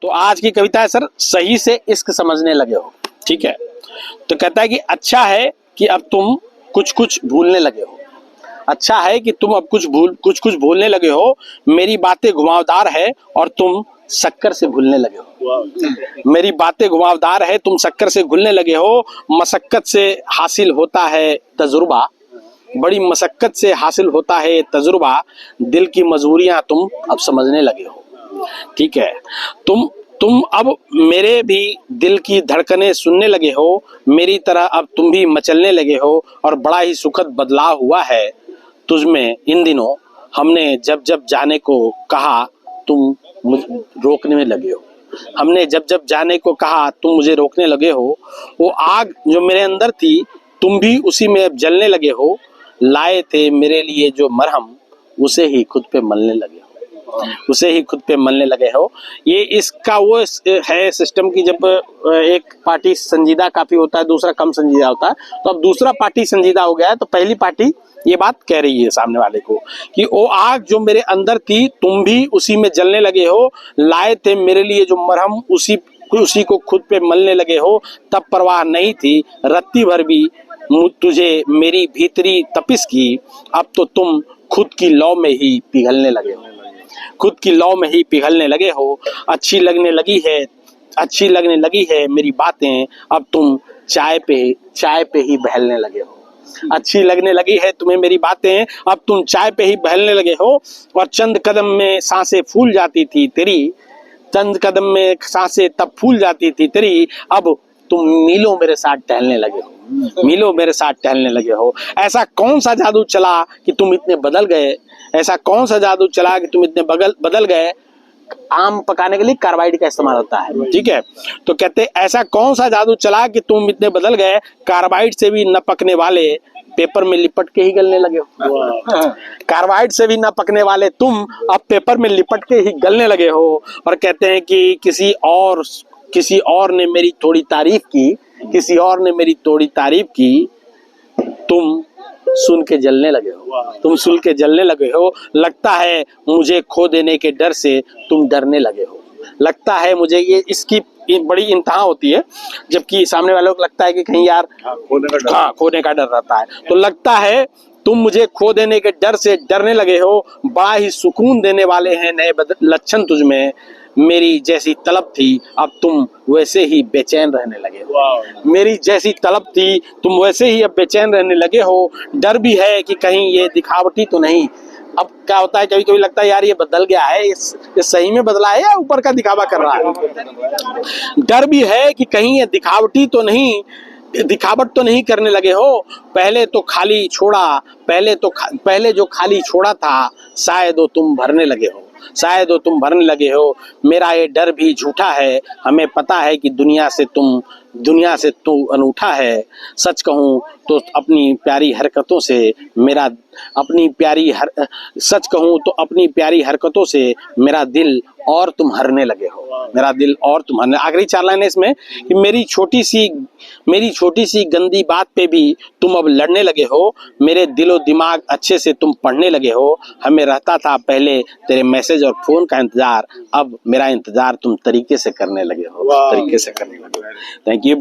तो आज की कविता है सर, सही से इश्क समझने लगे हो। ठीक है, तो कहता है कि अच्छा है कि अब तुम कुछ कुछ भूलने लगे हो। अच्छा है कि तुम अब कुछ कुछ भूलने लगे हो। मेरी बातें घुमावदार है और तुम शक्कर से भूलने लगे हो। मेरी बातें घुमावदार है, तुम शक्कर से घुलने लगे हो। मशक्कत से हासिल होता है तजुर्बा, बड़ी मशक्कत से हासिल होता है तजुर्बा। दिल की मजबूरियां तुम अब समझने लगे हो। ठीक है, तुम अब मेरे भी दिल की धड़कनें सुनने लगे हो। मेरी तरह अब तुम भी मचलने लगे हो। और बड़ा ही सुखद बदलाव हुआ है तुझमें इन दिनों। हमने जब जब जाने को कहा तुम मुझे रोकने में लगे हो। हमने जब जब जाने को कहा तुम मुझे रोकने लगे हो। वो आग जो मेरे अंदर थी तुम भी उसी में अब जलने लगे हो। लाए थे मेरे लिए जो मरहम उसे ही खुद पे मलने लगे हो। उसे ही खुद पे मलने लगे हो। ये इसका वो है सिस्टम की जब एक पार्टी संजीदा काफी होता है, दूसरा कम संजीदा होता है, तो अब दूसरा पार्टी संजीदा हो गया है, तो पहली पार्टी ये बात कह रही है सामने वाले को कि वो आग जो मेरे अंदर थी तुम भी उसी में जलने लगे हो। लाए थे मेरे लिए जो मरहम उसी को खुद पे मलने लगे हो। तब परवाह नहीं थी रत्ती भर भी तुझे मेरी भीतरी तपिश की। अब तो तुम खुद की लौ में ही पिघलने लगे हो। खुद की लौ में ही पिघलने लगे हो। अच्छी लगने लगी है मेरी बातें, अब तुम चाय पे ही बहलने लगे हो। अच्छी लगने लगी है तुम्हें मेरी बातें, अब तुम चाय पे ही बहलने लगे हो। और चंद कदम में सांसें फूल जाती थी तेरी, चंद कदम में सांसें तब फूल जाती थी तेरी। अब तुम मीलों मेरे साथ टहलने लगे हो। मीलों मेरे साथ टहलने लगे हो। ऐसा कौन सा जादू चला कि तुम इतने बदल गए। ऐसा कौन सा जादू चला कि तुम इतने बदल गए। आम पकाने के लिए कार्बाइड का इस्तेमाल होता है। ठीक है, तो कहते ऐसा कौन सा जादू चला कि तुम इतने बदल गए। कार्बाइड से भी न पकने वाले पेपर में लिपट के ही गलने लगे हो। कार्बाइड से भी न पकने वाले तुम अब पेपर में लिपट के ही गलने लगे हो। और कहते हैं कि किसी और ने मेरी थोड़ी तारीफ की, किसी और ने मेरी थोड़ी तारीफ की। तुम सुन के जलने लगे हो। तुम सुन के जलने लगे हो। लगता है मुझे खो देने के डर से तुम डरने लगे हो। लगता है मुझे, ये इसकी बड़ी इंतहा होती है जबकि सामने वालों को लगता है कि कहीं यार खोने का डर रहता है। तो लगता है तुम मुझे खो देने के डर से डरने लगे हो। बड़ा ही सुकून देने वाले हैं नए लक्षण तुझमें। मेरी जैसी तलब थी अब तुम वैसे ही बेचैन रहने लगे हो। मेरी जैसी तलब थी तुम वैसे ही अब बेचैन रहने लगे हो। डर भी है कि कहीं ये दिखावटी तो नहीं। अब क्या होता है, कभी कभी लगता है यार ये बदल गया है, ये सही में बदला है या ऊपर का दिखावा कर रहा है। डर भी है कि कहीं ये दिखावट तो नहीं करने लगे हो। पहले जो खाली छोड़ा था शायद वो तुम भरने लगे हो। मेरा ये डर भी झूठा है। हमें पता है कि दुनिया से तू अनूठा है। सच कहूँ तो अपनी प्यारी हरकतों से मेरा दिल और तुम हरने लगे हो। आखिरी 4 लाइन है इसमें कि मेरी छोटी सी गंदी बात पे भी तुम अब लड़ने लगे हो। मेरे दिलो दिमाग अच्छे से तुम पढ़ने लगे हो। हमें रहता था पहले तेरे मैसेज और फोन का इंतजार, अब मेरा इंतजार तुम तरीके से करने लगे हो। Thank you.